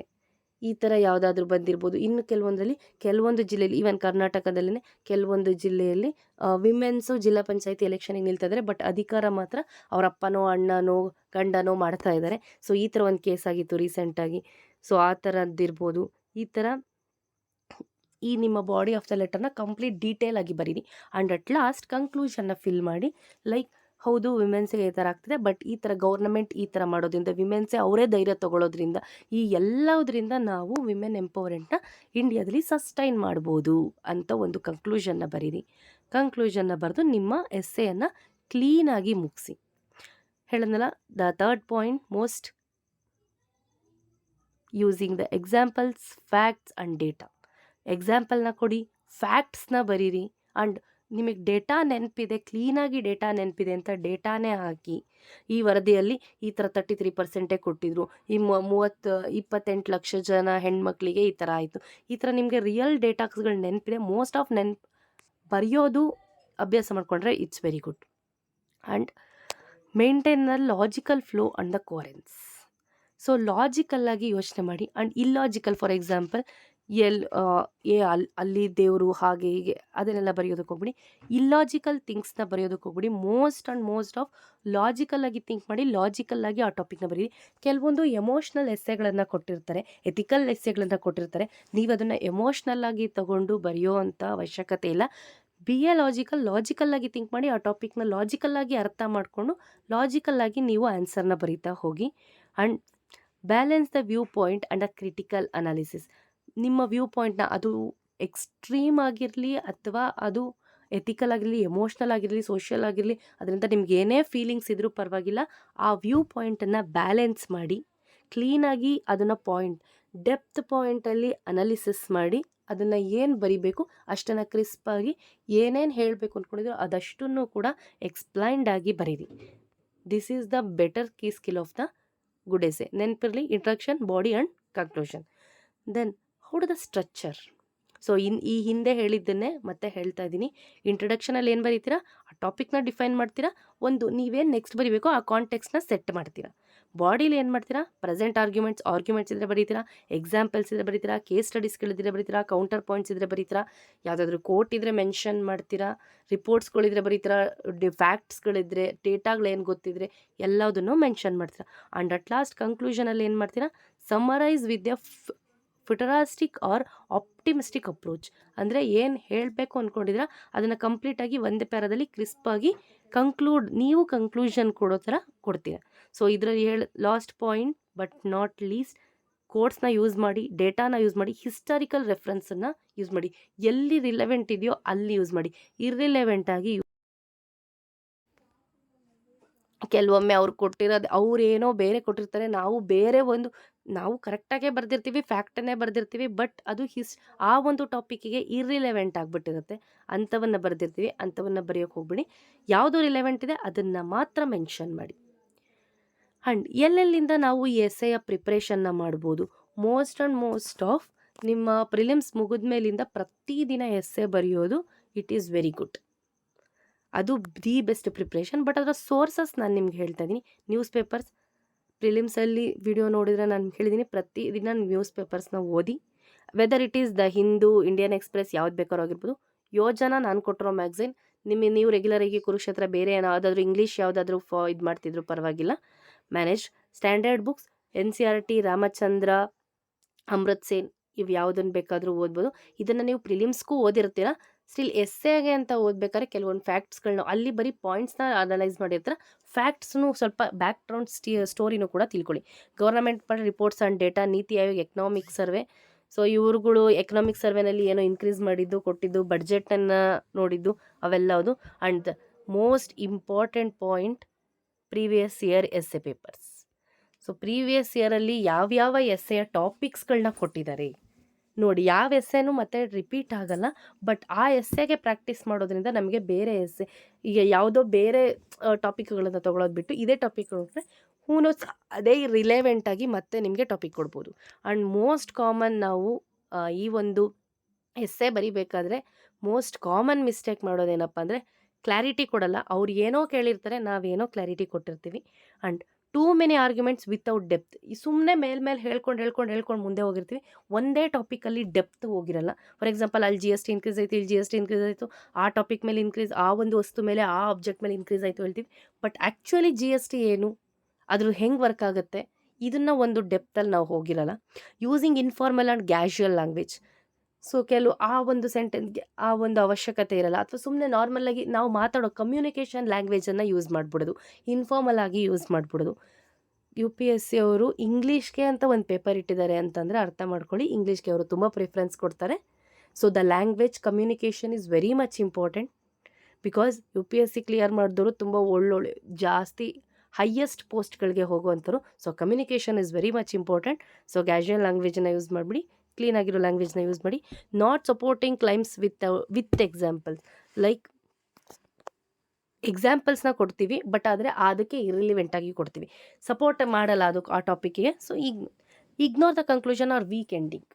ಈ ಥರ ಯಾವುದಾದ್ರೂ ಬಂದಿರ್ಬೋದು. ಇನ್ನು ಕೆಲವೊಂದು ಜಿಲ್ಲೆಯಲ್ಲಿ, ಈವನ್ ಕರ್ನಾಟಕದಲ್ಲೇ ಕೆಲವೊಂದು ಜಿಲ್ಲೆಯಲ್ಲಿ ವಿಮೆನ್ಸು ಜಿಲ್ಲಾ ಪಂಚಾಯತಿ ಎಲೆಕ್ಷನಿಗೆ ನಿಲ್ತಿದ್ದಾರೆ, ಬಟ್ ಅಧಿಕಾರ ಮಾತ್ರ ಅವರ ಅಪ್ಪನೋ ಅಣ್ಣನೋ ಗಂಡನೋ ಮಾಡ್ತಾ ಇದ್ದಾರೆ. ಸೊ ಈ ಥರ ಒಂದು ಕೇಸ್ ಆಗಿತ್ತು ರೀಸೆಂಟಾಗಿ. ಸೊ ಆ ಥರದ್ದಿರ್ಬೋದು. ಈ ಥರ ಈ ನಿಮ್ಮ ಬಾಡಿ ಆಫ್ ದ ಲೆಟರ್ನ ಕಂಪ್ಲೀಟ್ ಡೀಟೇಲ್ ಆಗಿ ಬರೀರಿ. ಆ್ಯಂಡ್ ಅಟ್ ಲಾಸ್ಟ್ ಕನ್ಕ್ಲೂಷನ್ನ ಫಿಲ್ ಮಾಡಿ, ಲೈಕ್ ಹೌದು ವಿಮೆನ್ಸ್ಗೆ ಈ ಥರ ಆಗ್ತಿದೆ, ಬಟ್ ಈ ಥರ ಗೌರ್ನಮೆಂಟ್ ಈ ಥರ ಮಾಡೋದ್ರಿಂದ, ವಿಮೆನ್ಸೇ ಅವರೇ ಧೈರ್ಯ ತೊಗೊಳ್ಳೋದ್ರಿಂದ, ಈ ಎಲ್ಲದರಿಂದ ನಾವು ವಿಮೆನ್ ಎಂಪವರ್ಮೆಂಟ್ನ ಇಂಡಿಯಾದಲ್ಲಿ ಸಸ್ಟೈನ್ ಮಾಡ್ಬೋದು ಅಂತ ಒಂದು ಕಂಕ್ಲೂಷನ್ನ ಬರೀರಿ. ಕಂಕ್ಲೂಷನ್ನ ಬರೆದು ನಿಮ್ಮ ಎಸ್ಸೆಯನ್ನು ಕ್ಲೀನಾಗಿ ಮುಗಿಸಿ. ಹೇಳಿದ್ನಲ್ಲ, the third point, most using the examples, facts and data. ಎಕ್ಸಾಂಪಲ್ನ ಕೊಡಿ, ಫ್ಯಾಕ್ಟ್ಸ್ನ ಬರೀರಿ. ಆ್ಯಂಡ್ ನಿಮಗೆ ಡೇಟಾ ನೆನಪಿದೆ, ಕ್ಲೀನಾಗಿ ಡೇಟಾ ನೆನಪಿದೆ ಅಂತ ಡೇಟಾನೇ ಹಾಕಿ. ಈ ವರದಿಯಲ್ಲಿ ಈ ಥರ 33% ಕೊಟ್ಟಿದ್ರು, ಈ 28 ಲಕ್ಷ ಜನ ಹೆಣ್ಮಕ್ಳಿಗೆ ಈ ಥರ ಆಯಿತು, ಈ ಥರ ನಿಮಗೆ ರಿಯಲ್ ಡೇಟಾಸ್ಗಳು ನೆನಪಿದೆ, ಮೋಸ್ಟ್ ಆಫ್ ಬರೆಯೋದು ಅಭ್ಯಾಸ ಮಾಡಿಕೊಂಡ್ರೆ it's very good. And maintain the logical flow and the coherence. So ಲಾಜಿಕಲ್ಲಾಗಿ ಯೋಚನೆ ಮಾಡಿ. ಆ್ಯಂಡ್ ಇಲ್ಲಾಜಿಕಲ್, ಫಾರ್ ಎಕ್ಸಾಂಪಲ್ ಅಲ್ಲಿ ದೇವರು ಹಾಗೆ ಹೀಗೆ ಅದನ್ನೆಲ್ಲ ಬರೆಯೋದಕ್ಕೆ ಹೋಗ್ಬಿಡಿ. ಇಲ್ಲಾಜಿಕಲ್ ಥಿಂಗ್ಸ್ನ ಬರೆಯೋದಕ್ಕೆ ಹೋಗ್ಬಿಡಿ. ಮೋಸ್ಟ್ ಆಫ್ ಲಾಜಿಕಲ್ಲಾಗಿ ಥಿಂಕ್ ಮಾಡಿ, ಲಾಜಿಕಲ್ಲಾಗಿ ಆ ಟಾಪಿಕ್ನ ಬರೀರಿ. ಕೆಲವೊಂದು ಎಮೋಷ್ನಲ್ ಎಸ್ಸೆಗಳನ್ನು ಕೊಟ್ಟಿರ್ತಾರೆ, ಎಥಿಕಲ್ ಎಸ್ಸೆಗಳನ್ನು ಕೊಟ್ಟಿರ್ತಾರೆ, ನೀವು ಅದನ್ನು ಎಮೋಷ್ನಲ್ಲಾಗಿ ತಗೊಂಡು ಬರೆಯೋ ಅಂಥ ಅವಶ್ಯಕತೆ ಇಲ್ಲ. ಬಿ ಎ ಲಾಜಿಕಲ್ಲಾಗಿ ಥಿಂಕ್ ಮಾಡಿ, ಆ ಟಾಪಿಕ್ನ ಲಾಜಿಕಲ್ಲಾಗಿ ಅರ್ಥ ಮಾಡಿಕೊಂಡು ಲಾಜಿಕಲ್ಲಾಗಿ ನೀವು ಆನ್ಸರ್ನ ಬರೀತಾ ಹೋಗಿ. And balance the view point and a critical analysis. ನಿಮ್ಮ ವ್ಯೂ ಪಾಯಿಂಟ್ನ, ಅದು ಎಕ್ಸ್ಟ್ರೀಮ್ ಆಗಿರಲಿ ಅಥವಾ ಅದು ಎಥಿಕಲ್ ಆಗಿರಲಿ, ಎಮೋಷ್ನಲ್ ಆಗಿರಲಿ, ಸೋಷಿಯಲ್ ಆಗಿರಲಿ, ಅದರಿಂದ ನಿಮ್ಗೆ ಏನೇ ಫೀಲಿಂಗ್ಸ್ ಇದ್ರೂ ಪರವಾಗಿಲ್ಲ, ಆ ವ್ಯೂ ಪಾಯಿಂಟನ್ನು ಬ್ಯಾಲೆನ್ಸ್ ಮಾಡಿ ಕ್ಲೀನಾಗಿ ಅದನ್ನು ಡೆಪ್ತ್ ಪಾಯಿಂಟಲ್ಲಿ ಅನಾಲಿಸಿಸ್ ಮಾಡಿ, ಅದನ್ನು ಏನು ಬರಿಬೇಕು ಅಷ್ಟನ್ನು ಕ್ರಿಸ್ಪಾಗಿ, ಏನೇನು ಹೇಳಬೇಕು ಅಂದ್ಕೊಂಡಿದ್ರು ಅದಷ್ಟನ್ನು ಕೂಡ ಎಕ್ಸ್ಪ್ಲೈನ್ಡ್ ಆಗಿ ಬರೀರಿ. This is the better key skill of the good essay. ನೆನಪಿರಲಿ, introduction, body and conclusion. Then how do the structure. So ಈ ಹಿಂದೆ ಹೇಳಿದ್ದನ್ನೇ ಮತ್ತೆ ಹೇಳ್ತಾ ಇದ್ದೀನಿ. ಇಂಟ್ರಡಕ್ಷನಲ್ಲಿ ಏನು ಬರೀತೀರಾ, ಆ ಟಾಪಿಕ್ನ ಡಿಫೈನ್ ಮಾಡ್ತೀರಾ, ನೀವೇನು ನೆಕ್ಸ್ಟ್ ಬರೀಬೇಕು ಆ ಕಾಂಟೆಕ್ಸ್ನ ಸೆಟ್ ಮಾಡ್ತೀರಾ. ಬಾಡಿಲಿ ಏನು ಮಾಡ್ತೀರಾ, ಪ್ರೆಸೆಂಟ್ ಆರ್ಗ್ಯುಮೆಂಟ್ಸ್ ಇದ್ದರೆ ಬರೀತೀರಾ, ಎಕ್ಸಾಂಪಲ್ಸ್ ಇದ್ದರೆ ಬರೀತೀರಾ, ಕೇಸ್ ಸ್ಟಡೀಸ್ಗಳಿದ್ರೆ ಬರೀತೀರಾ, ಕೌಂಟರ್ ಪಾಯಿಂಟ್ಸ್ ಇದ್ದರೆ ಬರೀತೀರಾ, ಯಾವುದಾದ್ರೂ ಕೋಟ್ ಇದ್ದರೆ ಮೆನ್ಷನ್ ಮಾಡ್ತೀರಾ, ರಿಪೋರ್ಟ್ಸ್ಗಳಿದ್ರೆ ಬರೀತೀರಾ, ಫ್ಯಾಕ್ಟ್ಸ್ಗಳಿದ್ರೆ, ಡೇಟಾಗಳೇನು ಗೊತ್ತಿದ್ರೆ ಎಲ್ಲದನ್ನು ಮೆನ್ಷನ್ ಮಾಡ್ತೀರಾ. ಆ್ಯಂಡ್ ಅಟ್ ಲಾಸ್ಟ್ ಕನ್ಕ್ಲೂಷನಲ್ಲಿ ಏನು ಮಾಡ್ತೀರಾ, summarise with the futuristic or optimistic approach. ಅಂದರೆ ಏನು ಹೇಳಬೇಕು ಅಂದ್ಕೊಂಡಿದ್ರೆ ಅದನ್ನು ಕಂಪ್ಲೀಟಾಗಿ ಒಂದೇ ಪ್ಯಾರದಲ್ಲಿ ಕ್ರಿಸ್ಪಾಗಿ ನೀವು ಕಂಕ್ಲೂಷನ್ ಕೊಡೋ ಥರ ಕೊಡ್ತೀರ. ಸೊ ಇದರಲ್ಲಿ last point but not least, ಕೋಡ್ಸ್ನ ಯೂಸ್ ಮಾಡಿ, ಡೇಟಾನ ಯೂಸ್ ಮಾಡಿ, ಹಿಸ್ಟಾರಿಕಲ್ ರೆಫರೆನ್ಸನ್ನು ಯೂಸ್ ಮಾಡಿ, ಎಲ್ಲಿ ರಿಲೆವೆಂಟ್ ಇದೆಯೋ ಅಲ್ಲಿ ಯೂಸ್ ಮಾಡಿ. ಇರ್ರಿಲೆವೆಂಟ್ ಆಗಿ ಕೆಲವೊಮ್ಮೆ ಅವ್ರು ಕೊಟ್ಟಿರೋದು ಅವ್ರೇನೋ ಬೇರೆ ಕೊಟ್ಟಿರ್ತಾರೆ, ನಾವು ಕರೆಕ್ಟಾಗೇ ಬರೆದಿರ್ತೀವಿ, ಫ್ಯಾಕ್ಟನ್ನೇ ಬರೆದಿರ್ತೀವಿ, ಬಟ್ ಅದು ಆ ಒಂದು ಟಾಪಿಕ್ಕಿಗೆ ಇರ್ರಿಲೆವೆಂಟ್ ಆಗಿಬಿಟ್ಟಿರುತ್ತೆ. ಅಂಥವನ್ನು ಬರೆದಿರ್ತೀವಿ, ಅಂಥವನ್ನು ಬರೆಯೋಕ್ಕೆ ಹೋಗ್ಬಿಡಿ. ಯಾವುದು ರಿಲೆವೆಂಟ್ ಇದೆ ಅದನ್ನು ಮಾತ್ರ ಮೆನ್ಷನ್ ಮಾಡಿ. ಆ್ಯಂಡ್ ಎಲ್ಲೆಲ್ಲಿಂದ ನಾವು ಈ ಎಸ್ಸೆಯ ಪ್ರಿಪ್ರೇಷನ್ನ ಮಾಡ್ಬೋದು? ಮೋಸ್ಟ್ ಆಫ್ ನಿಮ್ಮ ಪ್ರಿಲಿಮ್ಸ್ ಮುಗಿದ ಮೇಲಿಂದ ಪ್ರತಿದಿನ ಎಸ್ಸೆ ಬರೆಯೋದು ಇಟ್ ಈಸ್ ವೆರಿ ಗುಡ್. ಅದು ದಿ ಬೆಸ್ಟ್ ಪ್ರಿಪ್ರೇಷನ್. ಬಟ್ ಅದರ ಸೋರ್ಸಸ್ ನಾನು ನಿಮ್ಗೆ ಹೇಳ್ತಾ ಇದ್ದೀನಿ. ನ್ಯೂಸ್ ಪೇಪರ್ಸ್, ಪ್ರಿಲಿಮ್ಸಲ್ಲಿ ವಿಡಿಯೋ ನೋಡಿದರೆ ನಾನು ಹೇಳಿದ್ದೀನಿ, ಪ್ರತಿದಿನ ನ್ಯೂಸ್ ಪೇಪರ್ಸ್ನ ಓದಿ. Whether it is the Hindu, Indian express, ಯಾವ್ದು ಬೇಕಾದ್ರೂ ಆಗಿರ್ಬೋದು. ಯೋಜನಾ ನಾನು ಕೊಟ್ಟಿರೋ ಮ್ಯಾಗ್ಝಿನ್, ನೀವು ರೆಗ್ಯುಲರಾಗಿ ಕುರುಕ್ಷೇತ್ರ, ಬೇರೆ ಯಾವುದಾದ್ರೂ ಇಂಗ್ಲೀಷ್ ಯಾವುದಾದ್ರೂ ಇದು ಮಾಡ್ತಿದ್ರು ಪರವಾಗಿಲ್ಲ, manage. Standard books, NCERT, Ramachandra, Amrit Sen, ಇವು ಯಾವುದನ್ನು ಬೇಕಾದರೂ ಓದ್ಬೋದು. ಇದನ್ನು ನೀವು ಪ್ರಿಲಿಮ್ಸ್ಗೂ ಓದಿರ್ತೀರ. ಸ್ಟಿಲ್ ಎಸ್ಸೆಗೆ ಅಂತ ಓದ್ಬೇಕಾದ್ರೆ ಕೆಲವೊಂದು ಫ್ಯಾಕ್ಟ್ಸ್ಗಳನ್ನ, ಅಲ್ಲಿ ಬರೀ ಪಾಯಿಂಟ್ಸ್ನ ಅನಲೈಸ್ ಮಾಡಿರ್ತಾರೆ, ಫ್ಯಾಕ್ಟ್ಸ್ನು ಸ್ವಲ್ಪ ಬ್ಯಾಕ್ ಗ್ರೌಂಡ್ ಸ್ಟೋರಿನೂ ಕೂಡ ತಿಳ್ಕೊಳ್ಳಿ. Government reports and data, NITI Aayog, economic survey. So ಇವ್ರುಗಳು ಎಕನಾಮಿಕ್ ಸರ್ವೆನಲ್ಲಿ ಏನೋ ಇನ್ಕ್ರೀಸ್ ಮಾಡಿದ್ದು, ಕೊಟ್ಟಿದ್ದು, ಬಡ್ಜೆಟನ್ನು ನೋಡಿದ್ದು ಅವೆಲ್ಲವುದು. And the most important point, previous year essay papers. So previous ಇಯರಲ್ಲಿ ಯಾವ್ಯಾವ ಎಸ್ಸೆಯ ಟಾಪಿಕ್ಸ್ಗಳನ್ನ ಕೊಟ್ಟಿದ್ದಾರೆ ನೋಡಿ. ಯಾವ ಎಸ್ಸೆನೂ ಮತ್ತೆ ರಿಪೀಟ್ ಆಗಲ್ಲ, ಬಟ್ ಆ ಎಸ್ಸೆಗೆ ಪ್ರಾಕ್ಟೀಸ್ ಮಾಡೋದ್ರಿಂದ ನಮಗೆ ಬೇರೆ ಎಸ್ಸೆ, ಈಗ ಯಾವುದೋ ಬೇರೆ ಟಾಪಿಕ್ಗಳನ್ನು ತೊಗೊಳೋದು ಬಿಟ್ಟು ಇದೇ ಟಾಪಿಕ್ ಕೊಟ್ಟರೆ ಹೂನೋಸ್ ಅದೇ ರಿಲೆವೆಂಟಾಗಿ ಮತ್ತೆ ನಿಮಗೆ ಟಾಪಿಕ್ ಕೊಡ್ಬೋದು. ಆ್ಯಂಡ್ ಮೋಸ್ಟ್ ಕಾಮನ್ ನಾವು ಈ ಒಂದು ಎಸ್ಸೆ ಬರಿಬೇಕಾದ್ರೆ ಮೋಸ್ಟ್ ಕಾಮನ್ ಮಿಸ್ಟೇಕ್ ಮಾಡೋದೇನಪ್ಪ ಅಂದರೆ ಕ್ಲಾರಿಟಿ ಕೊಡಲ್ಲ. ಅವ್ರು ಏನೋ ಕೇಳಿರ್ತಾರೆ, ನಾವೇನೋ ಕ್ಲಾರಿಟಿ ಕೊಟ್ಟಿರ್ತೀವಿ. And too many arguments without depth. ಈ ಸುಮ್ಮನೆ ಮೇಲ್ಮೇಲೆ ಹೇಳ್ಕೊಂಡು ಮುಂದೆ ಹೋಗಿರ್ತೀವಿ, ಒಂದೇ ಟಾಪಿಕಲ್ಲಿ ಡೆಪ್ತ್ ಹೋಗಿರಲ್ಲ. ಫಾರ್ ಎಕ್ಸಾಂಪಲ್, ಅಲ್ಲಿ GST ಇನ್ಕ್ರೀಸ್ ಆಯಿತು, ಇಲ್ಲಿ GST ಇನ್ಕ್ರೀಸ್ ಆಯಿತು, ಆ ಟಾಪಿಕ್ ಮೇಲೆ ಇನ್ಕ್ರೀಸ್, ಆ ಒಂದು ವಸ್ತು ಮೇಲೆ, ಆ ಆಬ್ಜೆಕ್ಟ್ ಮೇಲೆ ಇನ್ಕ್ರೀಸ್ ಆಯಿತು ಹೇಳ್ತೀವಿ. ಬಟ್ ಆ್ಯಕ್ಚುಲಿ GST ಏನು, ಅದ್ರ ಹೆಂಗೆ ವರ್ಕ್ ಆಗುತ್ತೆ, ಇದನ್ನು ಒಂದು ಡೆಪ್ತಲ್ಲಿ ನಾವು ಹೋಗಿರಲ್ಲ. Using informal and casual language. So ಆ ಒಂದು ಸೆಂಟೆನ್ಸ್ಗೆ ಆ ಒಂದು ಅವಶ್ಯಕತೆ ಇರಲ್ಲ, ಅಥವಾ ಸುಮ್ಮನೆ ನಾರ್ಮಲಾಗಿ ನಾವು ಮಾತಾಡೋ ಕಮ್ಯುನಿಕೇಷನ್ ಲ್ಯಾಂಗ್ವೇಜನ್ನು ಯೂಸ್ ಮಾಡಿಬಿಡೋದು, ಇನ್ಫಾರ್ಮಲ್ ಆಗಿ ಯೂಸ್ ಮಾಡಿಬಿಡೋದು. UPSC ಅವರು ಇಂಗ್ಲೀಷ್ಗೆ ಅಂತ ಒಂದು ಪೇಪರ್ ಇಟ್ಟಿದ್ದಾರೆ ಅಂತಂದರೆ ಅರ್ಥ ಮಾಡ್ಕೊಳ್ಳಿ, ಇಂಗ್ಲೀಷ್ಗೆ ಅವರು ತುಂಬ ಪ್ರಿಫರೆನ್ಸ್ ಕೊಡ್ತಾರೆ. So the language communication is very much important. Because UPSC clear ಮಾಡಿದವರು ತುಂಬ ಒಳ್ಳೊಳ್ಳೆ ಜಾಸ್ತಿ ಹೈಯೆಸ್ಟ್ ಪೋಸ್ಟ್ಗಳಿಗೆ ಹೋಗುವಂಥವ್ರು. So communication is very much important. So casual ಲ್ಯಾಂಗ್ವೇಜನ್ನು ಯೂಸ್ ಮಾಡಿಬಿಡಿ, ಕ್ಲೀನ್ ಆಗಿರೋ ಲ್ಯಾಂಗ್ವೇಜ್ನ ಯೂಸ್ ಮಾಡಿ. Not supporting claims with examples. Like ಎಕ್ಸಾಂಪಲ್ಸ್ನ ಕೊಡ್ತೀವಿ, ಬಟ್ ಆದರೆ ಅದಕ್ಕೆ ಇರ್ರಿಲಿವೆಂಟಾಗಿ ಕೊಡ್ತೀವಿ, ಸಪೋರ್ಟ್ ಮಾಡಲ್ಲ ಅದಕ್ಕೆ ಆ ಟಾಪಿಕ್ಕಿಗೆ. So ignore the conclusion or weak ending.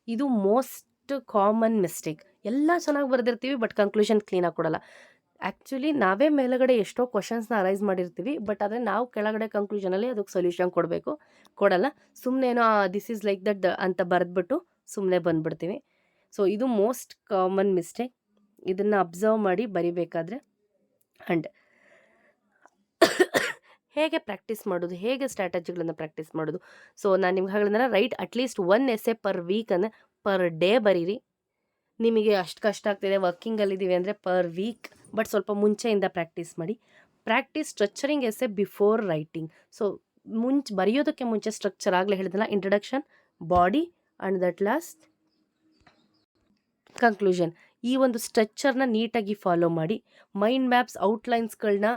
ಇದು ಮೋಸ್ಟ್ ಕಾಮನ್ ಮಿಸ್ಟೇಕ್. ಎಲ್ಲ ಚೆನ್ನಾಗಿ ಬರೆದಿರ್ತೀವಿ, ಬಟ್ ಕನ್ಕ್ಲೂಷನ್ ಕ್ಲೀನಾಗಿ ಕೊಡಲ್ಲ. ಆ್ಯಕ್ಚುಲಿ ನಾವೇ ಮೇಲುಗಡೆ ಎಷ್ಟೋ ಕ್ವಶನ್ಸ್ನ ಅರೈಸ್ ಮಾಡಿರ್ತೀವಿ, ಬಟ್ ಆದರೆ ನಾವು ಕೆಳಗಡೆ ಕನ್ಕ್ಲೂಷನಲ್ಲಿ ಅದಕ್ಕೆ ಸೊಲ್ಯೂಷನ್ ಕೊಡಲ್ಲ. ಸುಮ್ಮನೆ ಏನೋ ದಿಸ್ ಈಸ್ ಲೈಕ್ ದಟ್ ಅಂತ ಬರೆದ್ಬಿಟ್ಟು ಸುಮ್ಮನೆ ಬಂದುಬಿಡ್ತೀವಿ. ಸೊ ಇದು ಮೋಸ್ಟ್ ಕಾಮನ್ ಮಿಸ್ಟೇಕ್. ಇದನ್ನು ಅಬ್ಸರ್ವ್ ಮಾಡಿ ಬರಿಬೇಕಾದ್ರೆ. ಆ್ಯಂಡ್ ಹೇಗೆ ಪ್ರಾಕ್ಟೀಸ್ ಮಾಡೋದು, ಹೇಗೆ ಸ್ಟ್ರಾಟಜಿಗಳನ್ನು ಪ್ರಾಕ್ಟೀಸ್ ಮಾಡೋದು. ಸೊ ನಾನು ನಿಮ್ಗೆ ಹೇಳಿದ್ರೆ right at least 1 essay per week ಅಂದರೆ ಪರ್ ಡೇ ಬರೀರಿ. ನಿಮಗೆ ಅಷ್ಟು ಕಷ್ಟ ಆಗ್ತಿದೆ, ವರ್ಕಿಂಗಲ್ಲಿದ್ದೀವಿ ಅಂದರೆ ಪರ್ ವೀಕ್, ಬಟ್ ಸ್ವಲ್ಪ ಮುಂಚೆಯಿಂದ ಪ್ರಾಕ್ಟೀಸ್ ಮಾಡಿ. Practice structuring essay before writing. So ಬರೆಯೋದಕ್ಕೆ ಮುಂಚೆ ಸ್ಟ್ರಕ್ಚರ್ ಆಗಲೇ ಹೇಳಿದ್ನಲ್ಲ, introduction, body and that last conclusion. ಈ ಒಂದು ಸ್ಟ್ರಕ್ಚರ್ನ ನೀಟಾಗಿ ಫಾಲೋ ಮಾಡಿ. ಮೈಂಡ್ ಮ್ಯಾಪ್ಸ್, ಔಟ್ಲೈನ್ಸ್ಗಳನ್ನ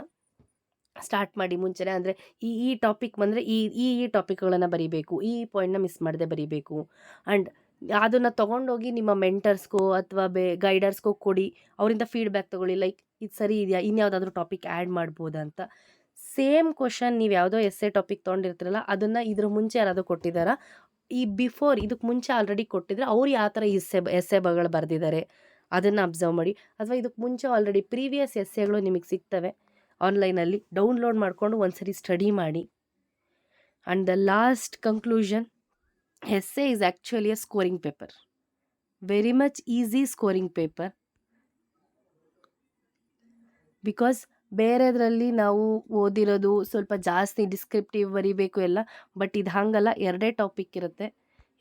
ಸ್ಟಾರ್ಟ್ ಮಾಡಿ ಮುಂಚೆನೇ. ಅಂದರೆ ಈ ಟಾಪಿಕ್ ಬಂದರೆ ಈ ಟಾಪಿಕ್ಗಳನ್ನು ಬರೀಬೇಕು, ಈ ಪಾಯಿಂಟ್ನ ಮಿಸ್ ಮಾಡದೆ ಬರೀಬೇಕು. ಆ್ಯಂಡ್ ಅದನ್ನು ತೊಗೊಂಡೋಗಿ ನಿಮ್ಮ ಮೆಂಟರ್ಸ್ಗೋ ಅಥವಾ ಗೈಡರ್ಸ್ಗೋ ಕೊಡಿ, ಅವರಿಂದ ಫೀಡ್ಬ್ಯಾಕ್ ತೊಗೊಳ್ಳಿ. ಲೈಕ್ ಇದು ಸರಿ ಇದೆಯಾ, ಇನ್ಯಾವುದಾದ್ರೂ ಟಾಪಿಕ್ ಆ್ಯಡ್ ಮಾಡ್ಬೋದಾ ಅಂತ. ಸೇಮ್ ಕ್ವಶನ್ ನೀವು ಯಾವುದೋ ಎಸ್ಸೆ ಟಾಪಿಕ್ ತೊಗೊಂಡಿರ್ತೀರಲ್ಲ, ಅದನ್ನು ಇದ್ರ ಮುಂಚೆ ಯಾರಾದರೂ ಕೊಟ್ಟಿದ್ದಾರಾ, ಈ ಬಿಫೋರ್ ಇದಕ್ಕೆ ಮುಂಚೆ ಆಲ್ರೆಡಿ ಕೊಟ್ಟಿದ್ರೆ ಅವ್ರು ಯಾವ ಥರ ಎಸ್ಸೆಗಳು ಬರೆದಿದ್ದಾರೆ ಅದನ್ನು ಅಬ್ಸರ್ವ್ ಮಾಡಿ. ಅಥವಾ ಇದಕ್ಕೆ ಮುಂಚೆ ಆಲ್ರೆಡಿ ಪ್ರೀವಿಯಸ್ ಎಸ್ಸೆಗಳು ನಿಮಗೆ ಸಿಗ್ತವೆ ಆನ್ಲೈನಲ್ಲಿ, ಡೌನ್ಲೋಡ್ ಮಾಡಿಕೊಂಡು ಒಂದ್ಸರಿ ಸ್ಟಡಿ ಮಾಡಿ. And the last conclusion, essay is actually a scoring paper, very much easy scoring paper. Because ಬೇರೆದರಲ್ಲಿ ನಾವು ಓದಿರೋದು ಸ್ವಲ್ಪ ಜಾಸ್ತಿ ಡಿಸ್ಕ್ರಿಪ್ಟಿವ್ ಬರೀಬೇಕು ಎಲ್ಲ, ಬಟ್ ಇದು ಹಾಗಲ್ಲ, 2 ಟಾಪಿಕ್ ಇರುತ್ತೆ.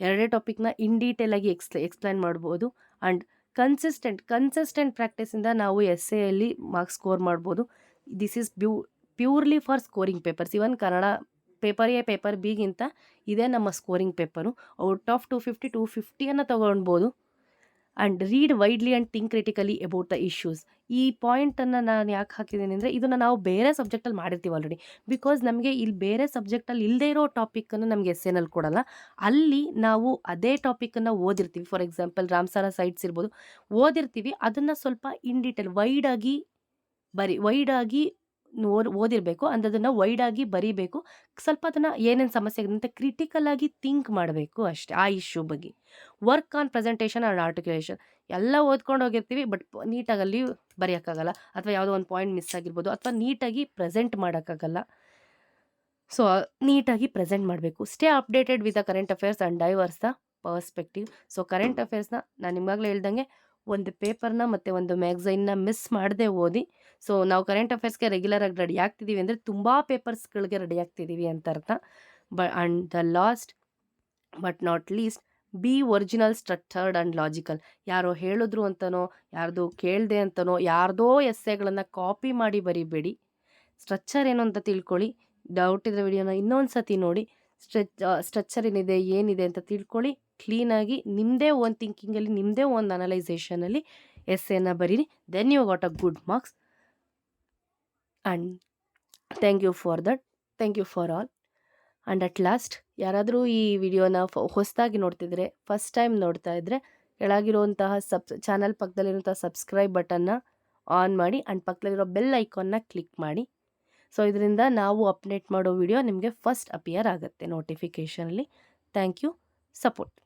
ಎರಡೇ ಟಾಪಿಕ್ನ ಇನ್ ಡೀಟೇಲಾಗಿ ಎಕ್ಸ್ಪ್ಲೈನ್ ಮಾಡ್ಬೋದು. ಆ್ಯಂಡ್ ಕನ್ಸಿಸ್ಟೆಂಟ್ ಪ್ರಾಕ್ಟೀಸಿಂದ ನಾವು ಎಸ್ಸೆಯಲ್ಲಿ ಮಾರ್ಕ್ಸ್ ಸ್ಕೋರ್ ಮಾಡ್ಬೋದು. This is purely for scoring papers. Even Kannada paper A paper ಬಿಗಿಂತ ಇದೇ ನಮ್ಮ ಸ್ಕೋರಿಂಗ್ ಪೇಪರು. ಔಟ್ ಆಫ್ 250 ತೊಗೊಳ್ಬೋದು. And read widely and think critically about the issues. ಈ ಪಾಯಿಂಟನ್ನು ನಾನು ಯಾಕೆ ಹಾಕಿದ್ದೀನಿ ಅಂದರೆ, ಇದನ್ನು ನಾವು ಬೇರೆ ಸಬ್ಜೆಕ್ಟಲ್ಲಿ ಮಾಡಿರ್ತೀವಿ ಆಲ್ರೆಡಿ. ಬಿಕಾಸ್ ನಮಗೆ ಇಲ್ಲಿ ಬೇರೆ ಸಬ್ಜೆಕ್ಟಲ್ಲಿ ಇಲ್ಲದೇ ಇರೋ ಟಾಪಿಕ್ಕನ್ನು ನಮಗೆ ಎಸ್ಸೆನಲ್ಲಿ ಕೊಡಲ್ಲ. ಅಲ್ಲಿ ನಾವು ಅದೇ ಟಾಪಿಕನ್ನು ಓದಿರ್ತೀವಿ. ಫಾರ್ ಎಕ್ಸಾಂಪಲ್ ರಾಮಸಾರ ಸೈಟ್ಸ್ ಇರ್ಬೋದು, ಓದಿರ್ತೀವಿ. ಅದನ್ನು ಸ್ವಲ್ಪ ಇನ್ ಡೀಟೇಲ್ ವೈಡಾಗಿ ಓದಿರಬೇಕು. ಅದನ್ನು ವೈಡಾಗಿ ಬರೀಬೇಕು. ಸ್ವಲ್ಪ ಅದನ್ನು ಏನೇನು ಸಮಸ್ಯೆ ಆಗಿದೆ ಅಂತ ಕ್ರಿಟಿಕಲಾಗಿ ಥಿಂಕ್ ಮಾಡಬೇಕು ಅಷ್ಟೇ ಆ ಇಶ್ಯೂ ಬಗ್ಗೆ. Work on presentation and articulation ಎಲ್ಲ ಓದ್ಕೊಂಡು ಹೋಗಿರ್ತೀವಿ, ಬಟ್ ನೀಟಾಗಿ ಅಲ್ಲಿ ಬರೆಯೋಕ್ಕಾಗಲ್ಲ, ಅಥವಾ ಯಾವುದೋ ಒಂದು ಪಾಯಿಂಟ್ ಮಿಸ್ ಆಗಿರ್ಬೋದು, ಅಥವಾ ನೀಟಾಗಿ ಪ್ರೆಸೆಂಟ್ ಮಾಡೋಕ್ಕಾಗಲ್ಲ. ಸೊ ನೀಟಾಗಿ ಪ್ರೆಸೆಂಟ್ ಮಾಡಬೇಕು. Stay updated with the current affairs and diverse the perspective. So current ಅಫೇರ್ಸ್ನ ನಾನು ನಿಮಗಾಗಲೇ ಹೇಳ್ದಂಗೆ ಒಂದು ಪೇಪರ್ನ ಮತ್ತು ಒಂದು ಮ್ಯಾಗ್ಝೈನ್ನ ಮಿಸ್ ಮಾಡದೆ ಓದಿ. ಸೊ ನಾವು ಕರೆಂಟ್ ಅಫೇರ್ಸ್ಗೆ ರೆಗ್ಯುಲರಾಗಿ ರೆಡಿ ಆಗ್ತಿದ್ದೀವಿ ಅಂದರೆ ತುಂಬ ಪೇಪರ್ಸ್ಗಳಿಗೆ ರೆಡಿ ಆಗ್ತಿದ್ದೀವಿ ಅಂತ ಅರ್ಥ. And the last but not list, B original, structured and logical. ಯಾರೋ ಹೇಳಿದ್ರು ಅಂತನೋ, ಯಾರ್ದು ಕೇಳಿದೆ ಅಂತನೋ, ಯಾರ್ದೋ ಎಸ್ಸೆಗಳನ್ನು ಕಾಪಿ ಮಾಡಿ ಬರಿಬೇಡಿ. ಸ್ಟ್ರಕ್ಚರ್ ಏನು ಅಂತ ತಿಳ್ಕೊಳ್ಳಿ. ಡೌಟ್ ಇದ್ದರೆ ವಿಡಿಯೋನ ಇನ್ನೊಂದು ಸತಿ ನೋಡಿ. ಸ್ಟ್ರಕ್ಚರ್ ಏನಿದೆ ಅಂತ ತಿಳ್ಕೊಳ್ಳಿ. ಕ್ಲೀನಾಗಿ ನಿಮ್ಮದೇ ಒಂದು ಥಿಂಕಿಂಗಲ್ಲಿ, ನಿಮ್ಮದೇ ಒಂದು ಅನಲೈಸೇಷನಲ್ಲಿ ಎಸ್ಸೆನ ಬರೀರಿ. Then you got a good marks. And thank you for that. Thank you for all. And at last, ಯಾರಾದರೂ ಈ ವಿಡಿಯೋನ ಹೊಸದಾಗಿ ನೋಡ್ತಿದ್ರೆ, ಫಸ್ಟ್ ಟೈಮ್ ನೋಡ್ತಾ ಇದ್ದರೆ, ಕೆಳಗಿರುವಂತಹ ಚಾನಲ್ ಪಕ್ಕದಲ್ಲಿರುವಂತಹ ಸಬ್ಸ್ಕ್ರೈಬ್ ಬಟನ್ನ ಆನ್ ಮಾಡಿ. ಆ್ಯಂಡ್ ಪಕ್ಕದಲ್ಲಿರೋ ಬೆಲ್ ಐಕಾನ್ನ ಕ್ಲಿಕ್ ಮಾಡಿ. ಸೊ ಇದರಿಂದ ನಾವು ಅಪ್ಡೇಟ್ ಮಾಡೋ ವಿಡಿಯೋ ನಿಮಗೆ ಫಸ್ಟ್ ಅಪಿಯರ್ ಆಗುತ್ತೆ ನೋಟಿಫಿಕೇಷನಲ್ಲಿ. Thank you. ಸಪೋರ್ಟ್.